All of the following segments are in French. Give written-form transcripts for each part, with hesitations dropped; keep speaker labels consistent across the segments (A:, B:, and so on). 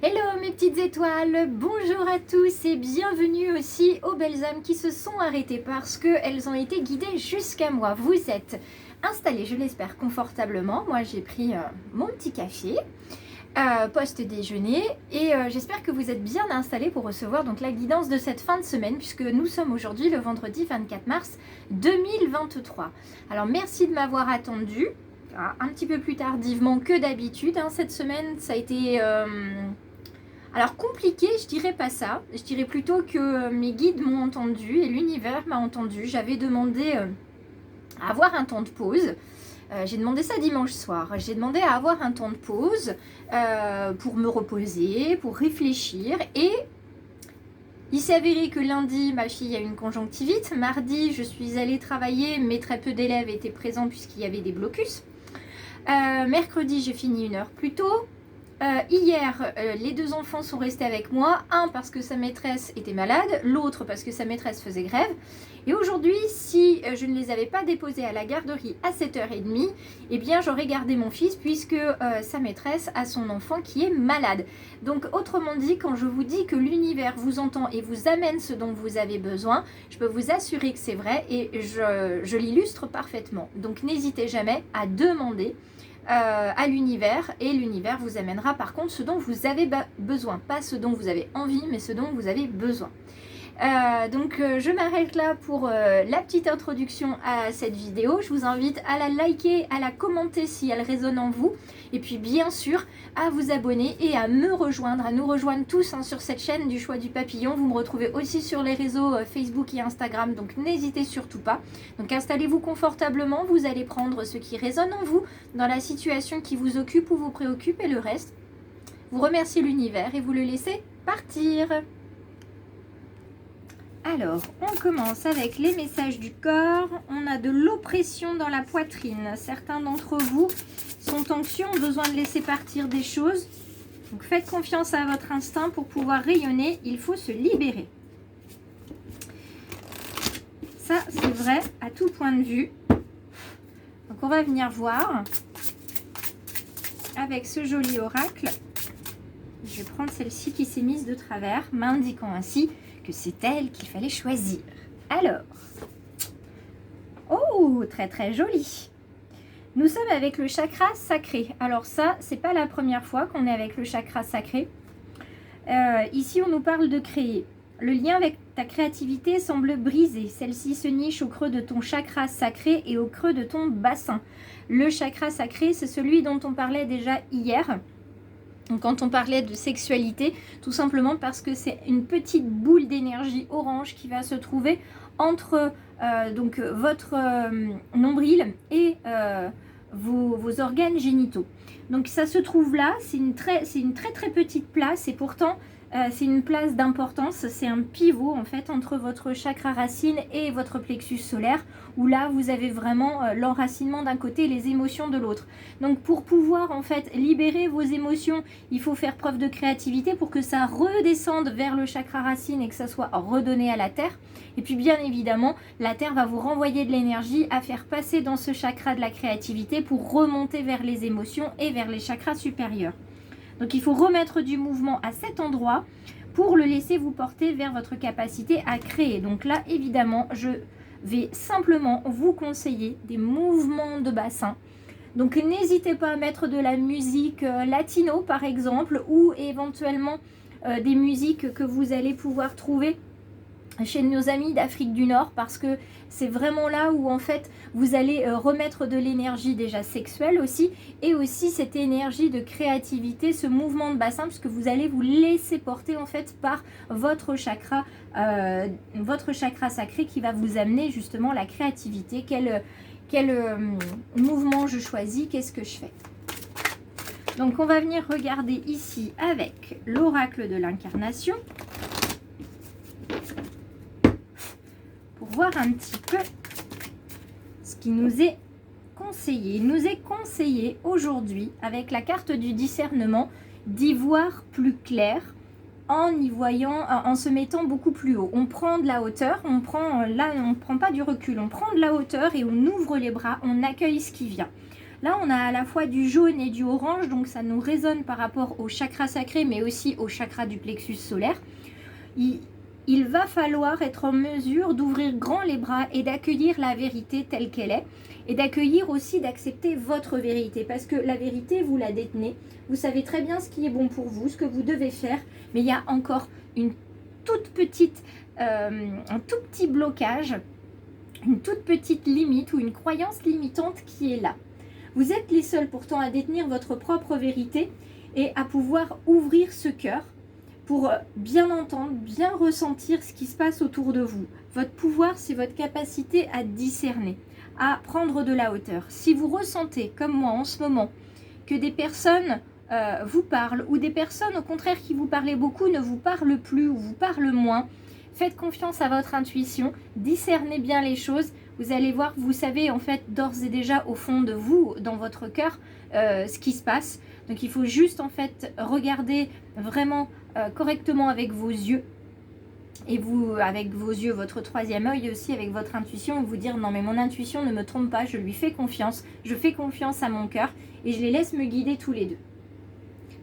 A: Hello mes petites étoiles, bonjour à tous et bienvenue aussi aux belles âmes qui se sont arrêtées parce qu'elles ont été guidées jusqu'à moi. Vous êtes installés, je l'espère, confortablement. Moi j'ai pris mon petit café, post-déjeuner et j'espère que vous êtes bien installés pour recevoir donc la guidance de cette fin de semaine puisque nous sommes aujourd'hui le vendredi 24 mars 2023. Alors merci de m'avoir attendu. Un petit peu plus tardivement que d'habitude. Cette semaine, ça a été alors compliqué, je dirais pas ça. Je dirais plutôt que mes guides m'ont entendu et l'univers m'a entendu. J'avais demandé à avoir un temps de pause. J'ai demandé ça dimanche soir. J'ai demandé à avoir un temps de pause pour me reposer, pour réfléchir. Et il s'est avéré que lundi, ma fille a une conjonctivite. Mardi, je suis allée travailler, mais très peu d'élèves étaient présents puisqu'il y avait des blocus. Mercredi, j'ai fini 1 heure plus tôt. Hier, les 2 enfants sont restés avec moi. Un parce que sa maîtresse était malade, l'autre parce que sa maîtresse faisait grève. Et aujourd'hui, si je ne les avais pas déposés à la garderie à 7h30, eh bien j'aurais gardé mon fils puisque sa maîtresse a son enfant qui est malade. Donc autrement dit, quand je vous dis que l'univers vous entend et vous amène ce dont vous avez besoin, je peux vous assurer que c'est vrai et je l'illustre parfaitement. Donc n'hésitez jamais à demander à l'univers et l'univers vous amènera par contre ce dont vous avez besoin, pas ce dont vous avez envie mais ce dont vous avez besoin. Donc je m'arrête là pour la petite introduction à cette vidéo. Je vous invite à la liker, à la commenter si elle résonne en vous et puis bien sûr à vous abonner et à me rejoindre, à nous rejoindre tous sur cette chaîne du choix du papillon. Vous me retrouvez aussi sur les réseaux Facebook et Instagram, donc n'hésitez surtout pas. Donc installez-vous confortablement, vous allez prendre ce qui résonne en vous dans la situation qui vous occupe ou vous préoccupe et le reste, vous remerciez l'univers et vous le laissez partir. Alors, on commence avec les messages du corps. On a de l'oppression dans la poitrine. Certains d'entre vous sont anxieux, ont besoin de laisser partir des choses. Donc, faites confiance à votre instinct pour pouvoir rayonner. Il faut se libérer. Ça, c'est vrai à tout point de vue. Donc, on va venir voir avec ce joli oracle. Je vais prendre celle-ci qui s'est mise de travers, m'indiquant ainsi que c'est elle qu'il fallait choisir. Alors, oh, très très joli. Nous sommes avec le chakra sacré. Alors ça, c'est pas la première fois qu'on est avec le chakra sacré. Ici, on nous parle de créer. Le lien avec ta créativité semble brisé. Celle-ci se niche au creux de ton chakra sacré et au creux de ton bassin. Le chakra sacré, c'est celui dont on parlait déjà hier. Donc quand on parlait de sexualité, tout simplement parce que c'est une petite boule d'énergie orange qui va se trouver entre donc votre nombril et vos organes génitaux. Donc ça se trouve là, c'est une très petite place et pourtant c'est une place d'importance, c'est un pivot en fait entre votre chakra racine et votre plexus solaire où là vous avez vraiment l'enracinement d'un côté et les émotions de l'autre. Donc pour pouvoir en fait libérer vos émotions, il faut faire preuve de créativité pour que ça redescende vers le chakra racine et que ça soit redonné à la terre. Et puis bien évidemment, la terre va vous renvoyer de l'énergie à faire passer dans ce chakra de la créativité pour remonter vers les émotions et vers les chakras supérieurs. Donc il faut remettre du mouvement à cet endroit pour le laisser vous porter vers votre capacité à créer. Donc là, évidemment, je vais simplement vous conseiller des mouvements de bassin. Donc n'hésitez pas à mettre de la musique latino par exemple ou éventuellement des musiques que vous allez pouvoir trouver chez nos amis d'Afrique du Nord parce que c'est vraiment là où en fait vous allez remettre de l'énergie déjà sexuelle aussi et aussi cette énergie de créativité, ce mouvement de bassin puisque vous allez vous laisser porter en fait par votre chakra sacré qui va vous amener justement la créativité. Quel mouvement je choisis, qu'est-ce que je fais? Donc on va venir regarder ici avec l'oracle de l'incarnation. Pour voir un petit peu ce qui nous est conseillé. Il nous est conseillé aujourd'hui, avec la carte du discernement, d'y voir plus clair en y voyant, en se mettant beaucoup plus haut. On prend de la hauteur, on prend pas du recul, on prend de la hauteur et on ouvre les bras, on accueille ce qui vient. Là, on a à la fois du jaune et du orange, donc ça nous résonne par rapport au chakra sacré, mais aussi au chakra du plexus solaire. Il va falloir être en mesure d'ouvrir grand les bras et d'accueillir la vérité telle qu'elle est, et d'accueillir aussi, d'accepter votre vérité, parce que la vérité, vous la détenez, vous savez très bien ce qui est bon pour vous, ce que vous devez faire, mais il y a encore une toute petite, un tout petit blocage, une toute petite limite ou une croyance limitante qui est là. Vous êtes les seuls pourtant à détenir votre propre vérité et à pouvoir ouvrir ce cœur pour bien entendre, bien ressentir ce qui se passe autour de vous. Votre pouvoir, c'est votre capacité à discerner, à prendre de la hauteur. Si vous ressentez, comme moi en ce moment, que des personnes vous parlent, ou des personnes au contraire qui vous parlaient beaucoup ne vous parlent plus ou vous parlent moins, faites confiance à votre intuition, discernez bien les choses. Vous allez voir, vous savez en fait d'ores et déjà au fond de vous, dans votre cœur, ce qui se passe. Donc il faut juste en fait regarder vraiment correctement avec vos yeux. Et vous, avec vos yeux, votre troisième œil aussi, avec votre intuition, vous dire non mais mon intuition ne me trompe pas, je lui fais confiance, je fais confiance à mon cœur et je les laisse me guider tous les deux.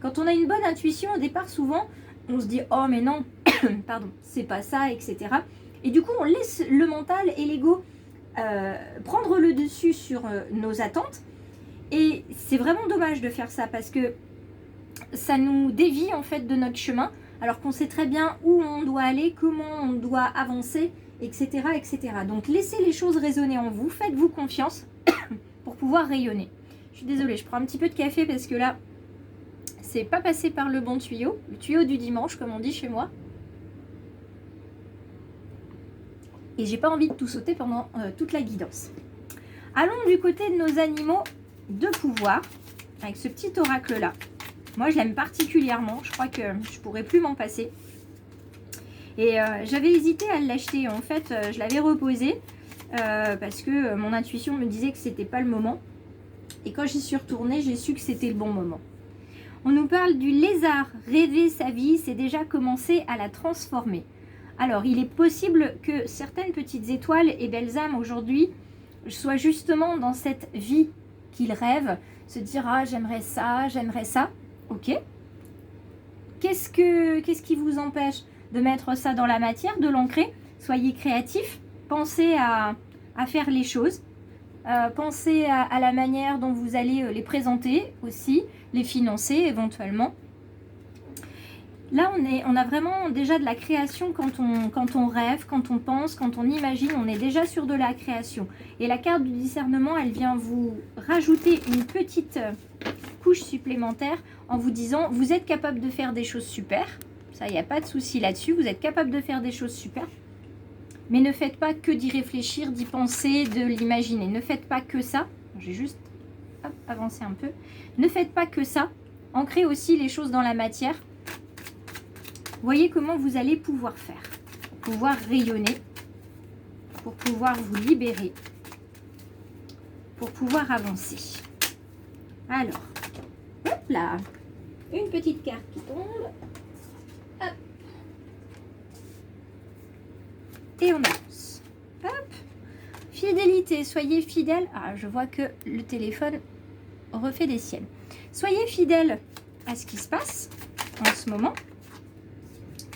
A: Quand on a une bonne intuition, au départ souvent, on se dit oh mais non, pardon, c'est pas ça, etc. Et du coup on laisse le mental et l'ego prendre le dessus sur nos attentes. Et c'est vraiment dommage de faire ça parce que ça nous dévie en fait de notre chemin, alors qu'on sait très bien où on doit aller, comment on doit avancer, etc., etc. Donc laissez les choses résonner en vous, faites-vous confiance pour pouvoir rayonner. Je suis désolée, je prends un petit peu de café parce que là, c'est pas passé par le bon tuyau, le tuyau du dimanche comme on dit chez moi. Et j'ai pas envie de tout sauter pendant toute la guidance. Allons du côté de nos animaux de pouvoir, avec ce petit oracle là. Moi je l'aime particulièrement, je crois que je pourrais plus m'en passer. Et j'avais hésité à l'acheter, en fait je l'avais reposé parce que mon intuition me disait que c'était pas le moment. Et quand j'y suis retournée, j'ai su que c'était le bon moment. On nous parle du lézard, rêver sa vie, c'est déjà commencer à la transformer. Alors il est possible que certaines petites étoiles et belles âmes aujourd'hui soient justement dans cette vie qu'ils rêvent, se dire ah j'aimerais ça, ok. Qu'est-ce qui vous empêche de mettre ça dans la matière, de l'ancrer? Soyez créatifs, pensez à faire les choses, pensez à la manière dont vous allez les présenter aussi, les financer éventuellement. Là, on a vraiment déjà de la création quand on rêve, quand on pense, quand on imagine, on est déjà sur de la création. Et la carte du discernement, elle vient vous rajouter une petite couche supplémentaire en vous disant, vous êtes capable de faire des choses super, ça, il n'y a pas de souci là-dessus, vous êtes capable de faire des choses super, mais ne faites pas que d'y réfléchir, d'y penser, de l'imaginer. Ne faites pas que ça, j'ai juste avancé un peu, ne faites pas que ça, ancrez aussi les choses dans la matière. Voyez comment vous allez pouvoir faire, pour pouvoir rayonner, pour pouvoir vous libérer, pour pouvoir avancer. Alors, hop là, une petite carte qui tombe. Hop. Et on avance. Hop. Fidélité, soyez fidèles. Ah, je vois que le téléphone refait des siennes. Soyez fidèles à ce qui se passe en ce moment.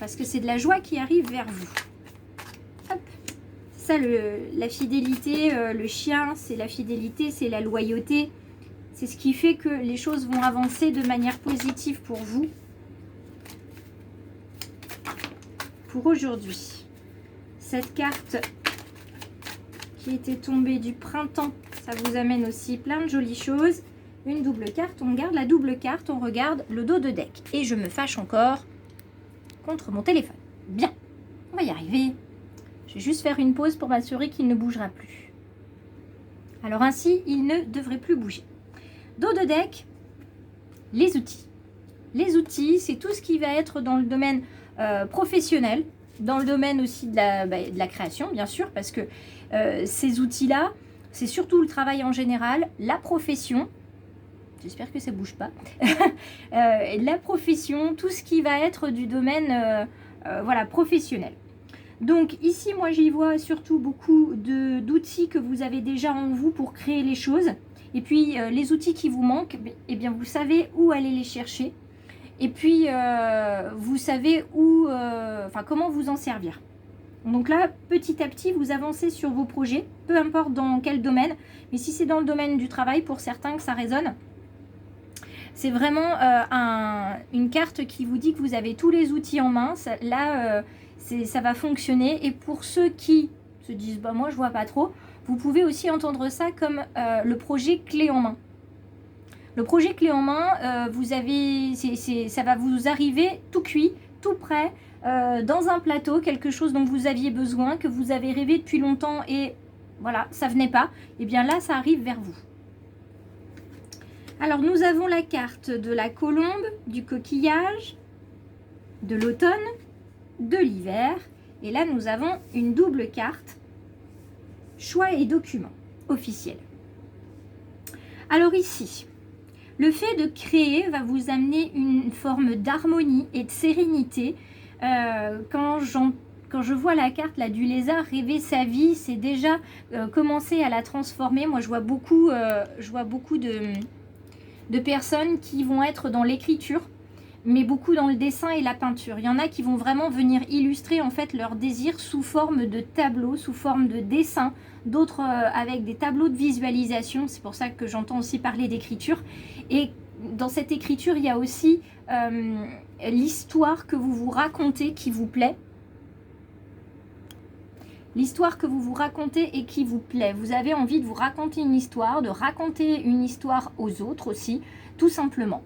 A: Parce que c'est de la joie qui arrive vers vous. Hop. Ça, la fidélité, le chien, c'est la fidélité, c'est la loyauté. C'est ce qui fait que les choses vont avancer de manière positive pour vous. Pour aujourd'hui. Cette carte qui était tombée du printemps, ça vous amène aussi plein de jolies choses. Une double carte, on garde la double carte, on regarde le dos de deck. Et je me fâche encore contre mon téléphone. Bien, on va y arriver. Je vais juste faire une pause pour m'assurer qu'il ne bougera plus. Alors ainsi, il ne devrait plus bouger. Dos de deck, les outils. Les outils, c'est tout ce qui va être dans le domaine professionnel, dans le domaine aussi de la création, bien sûr, parce que ces outils-là, c'est surtout le travail en général, la profession. J'espère que ça ne bouge pas. La profession, tout ce qui va être du domaine voilà, professionnel. Donc ici, moi, j'y vois surtout beaucoup d'outils que vous avez déjà en vous pour créer les choses. Et puis les outils qui vous manquent, eh bien vous savez où aller les chercher. Et puis vous savez où, comment vous en servir. Donc là, petit à petit, vous avancez sur vos projets, peu importe dans quel domaine. Mais si c'est dans le domaine du travail, pour certains que ça résonne, c'est vraiment une carte qui vous dit que vous avez tous les outils en main. Là, ça va fonctionner. Et pour ceux qui se disent, bah, moi je vois pas trop, vous pouvez aussi entendre ça comme le projet clé en main. Le projet clé en main, ça va vous arriver tout cuit, tout prêt, dans un plateau, quelque chose dont vous aviez besoin, que vous avez rêvé depuis longtemps et voilà, ça venait pas. Et bien là, ça arrive vers vous. Alors, nous avons la carte de la colombe, du coquillage, de l'automne, de l'hiver. Et là, nous avons une double carte, choix et documents officiels. Alors ici, le fait de créer va vous amener une forme d'harmonie et de sérénité. Quand je vois la carte là, du lézard rêver sa vie, c'est déjà commencer à la transformer. Moi, je vois beaucoup de personnes qui vont être dans l'écriture, mais beaucoup dans le dessin et la peinture. Il y en a qui vont vraiment venir illustrer en fait leur désir sous forme de tableau, sous forme de dessin, d'autres avec des tableaux de visualisation. C'est pour ça que j'entends aussi parler d'écriture. Et dans cette écriture, il y a aussi l'histoire que vous vous racontez qui vous plaît. L'histoire que vous vous racontez et qui vous plaît. Vous avez envie de vous raconter une histoire, de raconter une histoire aux autres aussi, tout simplement.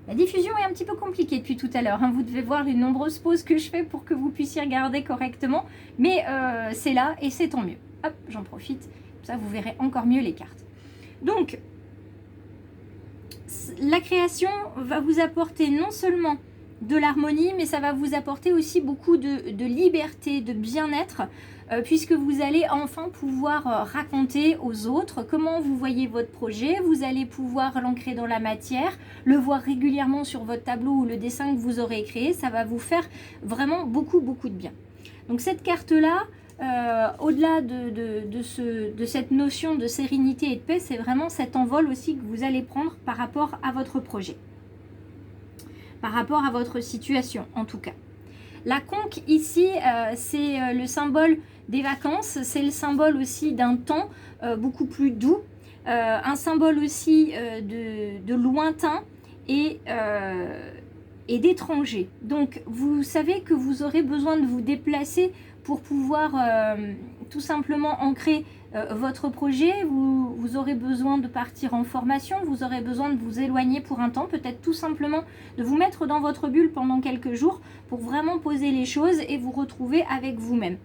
A: La diffusion est un petit peu compliquée depuis tout à l'heure. Vous devez voir les nombreuses pauses que je fais pour que vous puissiez regarder correctement. Mais c'est là et c'est tant mieux. Hop, j'en profite. Comme ça, vous verrez encore mieux les cartes. Donc, la création va vous apporter non seulement de l'harmonie, mais ça va vous apporter aussi beaucoup de liberté, de bien-être, puisque vous allez enfin pouvoir raconter aux autres comment vous voyez votre projet. Vous allez pouvoir l'ancrer dans la matière, le voir régulièrement sur votre tableau ou le dessin que vous aurez créé. Ça va vous faire vraiment beaucoup de bien. Donc cette carte-là, au-delà de cette notion de sérénité et de paix, c'est vraiment cet envol aussi que vous allez prendre par rapport à votre projet. Par rapport à votre situation, en tout cas. La conque, ici, c'est le symbole des vacances, c'est le symbole aussi d'un temps beaucoup plus doux, un symbole aussi de lointain et d'étranger. Donc, vous savez que vous aurez besoin de vous déplacer pour pouvoir tout simplement ancrer votre projet. Vous aurez besoin de partir en formation, vous aurez besoin de vous éloigner pour un temps, peut-être tout simplement de vous mettre dans votre bulle pendant quelques jours pour vraiment poser les choses et vous retrouver avec vous-même.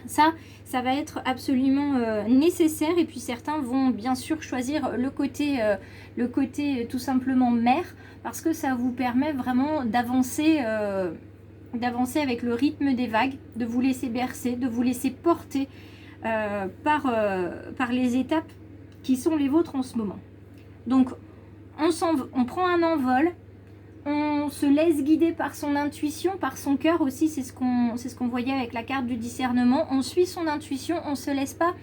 A: Ça va être absolument nécessaire. Et puis certains vont bien sûr choisir le côté tout simplement mer, parce que ça vous permet vraiment d'avancer avec le rythme des vagues, de vous laisser bercer, de vous laisser porter par les étapes qui sont les vôtres en ce moment. Donc on prend un envol, on se laisse guider par son intuition, par son cœur aussi. C'est ce qu'on voyait avec la carte du discernement. On suit son intuition, on ne se laisse pas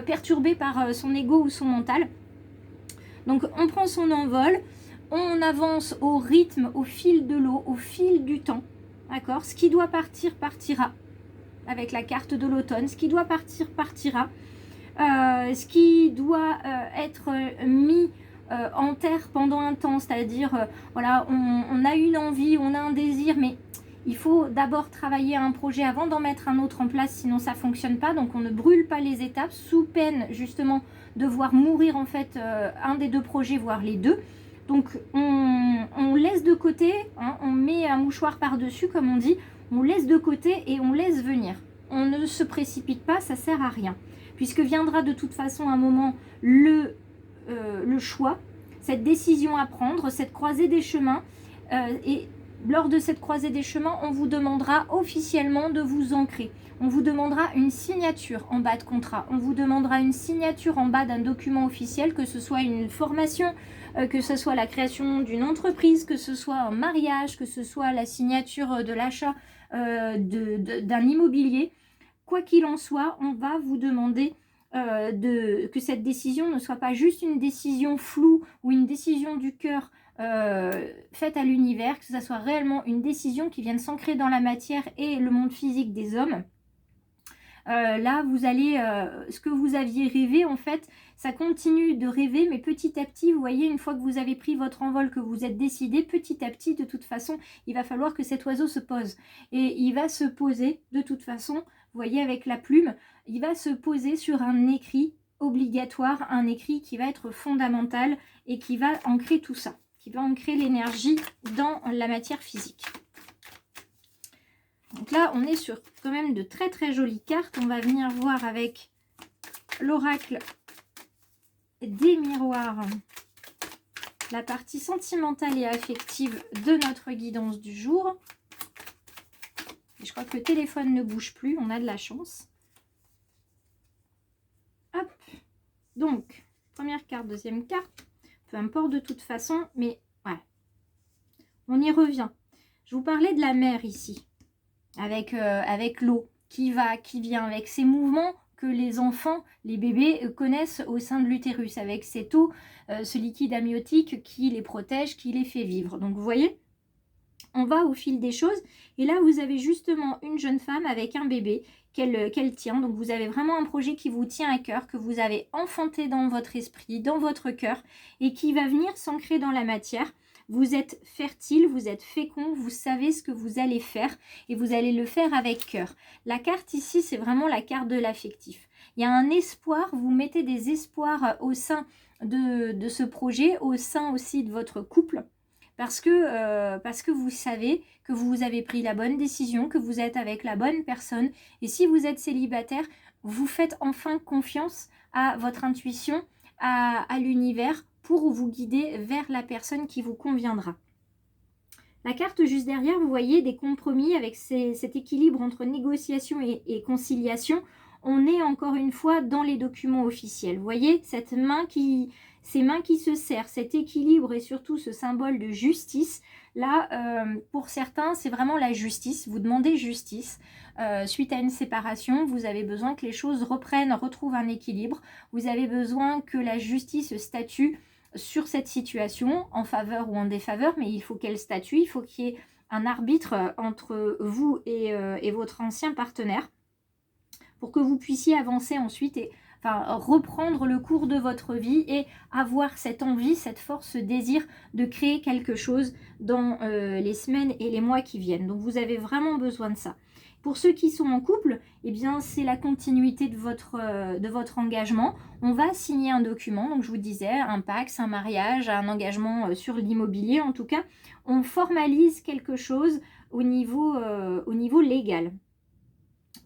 A: perturber par son ego ou son mental. Donc on prend son envol, on avance au rythme, au fil de l'eau, au fil du temps. D'accord ? Ce qui doit partir, partira. Avec la carte de l'automne, ce qui doit partir, partira. Ce qui doit être mis en terre pendant un temps, c'est-à-dire, voilà, on a une envie, on a un désir, mais il faut d'abord travailler un projet avant d'en mettre un autre en place, sinon ça ne fonctionne pas. Donc on ne brûle pas les étapes, sous peine justement de voir mourir en fait un des deux projets, voire les deux. Donc on laisse de côté, on met un mouchoir par-dessus comme on dit, on laisse de côté et on laisse venir. On ne se précipite pas, ça ne sert à rien. Puisque viendra de toute façon un moment le choix, cette décision à prendre, cette croisée des chemins. Et lors de cette croisée des chemins, on vous demandera officiellement de vous ancrer. On vous demandera une signature en bas de contrat. On vous demandera une signature en bas d'un document officiel, que ce soit une formation, que ce soit la création d'une entreprise, que ce soit un mariage, que ce soit la signature de l'achat d'un immobilier. Quoi qu'il en soit, on va vous demander que cette décision ne soit pas juste une décision floue ou une décision du cœur faite à l'univers, que ça soit réellement une décision qui vienne s'ancrer dans la matière et le monde physique des hommes. Là, vous allez, ce que vous aviez rêvé, en fait, ça continue de rêver, mais petit à petit, vous voyez, une fois que vous avez pris votre envol, que vous êtes décidé, petit à petit, de toute façon, il va falloir que cet oiseau se pose. Et il va se poser, de toute façon, vous voyez, avec la plume, il va se poser sur un écrit obligatoire, un écrit qui va être fondamental et qui va ancrer tout ça, qui va ancrer l'énergie dans la matière physique. Donc là, on est sur quand même de très très jolies cartes. On va venir voir avec l'oracle des miroirs la partie sentimentale et affective de notre guidance du jour. Et je crois que le téléphone ne bouge plus, on a de la chance. Hop. Donc, première carte, deuxième carte. Peu importe de toute façon, mais voilà. On y revient. Je vous parlais de la mer ici. Avec l'eau qui va, qui vient, avec ces mouvements que les enfants, les bébés connaissent au sein de l'utérus, avec cette eau, ce liquide amniotique qui les protège, qui les fait vivre. Donc vous voyez, on va au fil des choses. Et là, vous avez justement une jeune femme avec un bébé qu'elle tient. Donc vous avez vraiment un projet qui vous tient à cœur, que vous avez enfanté dans votre esprit, dans votre cœur, et qui va venir s'ancrer dans la matière. Vous êtes fertile, vous êtes fécond, vous savez ce que vous allez faire et vous allez le faire avec cœur. La carte ici, c'est vraiment la carte de l'affectif. Il y a un espoir, vous mettez des espoirs au sein de ce projet, au sein aussi de votre couple, parce que vous savez que vous avez pris la bonne décision, que vous êtes avec la bonne personne. Et si vous êtes célibataire, vous faites enfin confiance à votre intuition, à l'univers, pour vous guider vers la personne qui vous conviendra. La carte juste derrière, vous voyez des compromis avec cet équilibre entre négociation et conciliation. On est encore une fois dans les documents officiels. Vous voyez ces mains qui se serrent, cet équilibre et surtout ce symbole de justice. Là, pour certains, c'est vraiment la justice. Vous demandez justice. Suite à une séparation, vous avez besoin que les choses retrouvent un équilibre. Vous avez besoin que la justice statue sur cette situation, en faveur ou en défaveur, mais il faut qu'elle statue, il faut qu'il y ait un arbitre entre vous et votre ancien partenaire pour que vous puissiez avancer ensuite et reprendre le cours de votre vie et avoir cette envie, cette force, ce désir de créer quelque chose dans les semaines et les mois qui viennent. Donc vous avez vraiment besoin de ça. Pour ceux qui sont en couple, eh bien c'est la continuité de votre engagement. On va signer un document, donc je vous disais, un pax, un mariage, un engagement sur l'immobilier en tout cas. On formalise quelque chose au niveau légal.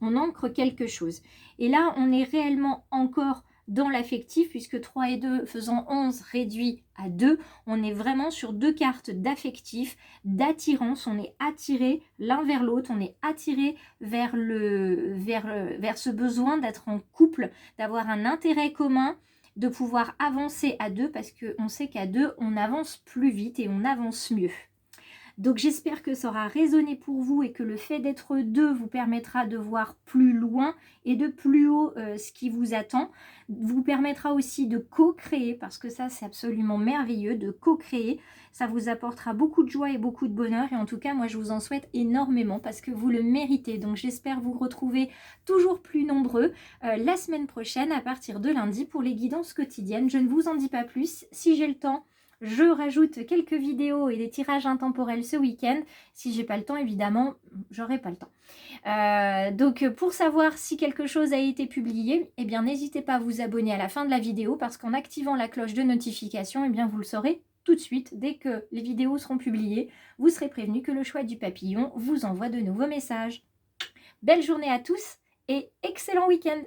A: On ancre quelque chose. Et là, on est réellement encore dans l'affectif, puisque 3 et 2 faisant 11 réduit à 2, on est vraiment sur deux cartes d'affectif, d'attirance, on est attiré l'un vers l'autre, on est attiré vers ce besoin d'être en couple, d'avoir un intérêt commun, de pouvoir avancer à deux, parce qu'on sait qu'à deux, on avance plus vite et on avance mieux. Donc j'espère que ça aura résonné pour vous et que le fait d'être deux vous permettra de voir plus loin et de plus haut ce qui vous attend. Vous permettra aussi de co-créer, parce que ça c'est absolument merveilleux, de co-créer. Ça vous apportera beaucoup de joie et beaucoup de bonheur. Et en tout cas, moi je vous en souhaite énormément parce que vous le méritez. Donc j'espère vous retrouver toujours plus nombreux la semaine prochaine à partir de lundi pour les guidances quotidiennes. Je ne vous en dis pas plus. Si j'ai le temps, je rajoute quelques vidéos et des tirages intemporels ce week-end. Si j'ai pas le temps, évidemment, j'aurai pas le temps. Donc, pour savoir si quelque chose a été publié, eh bien, n'hésitez pas à vous abonner à la fin de la vidéo parce qu'en activant la cloche de notification, eh bien, vous le saurez tout de suite. Dès que les vidéos seront publiées, vous serez prévenu que le choix du papillon vous envoie de nouveaux messages. Belle journée à tous et excellent week-end!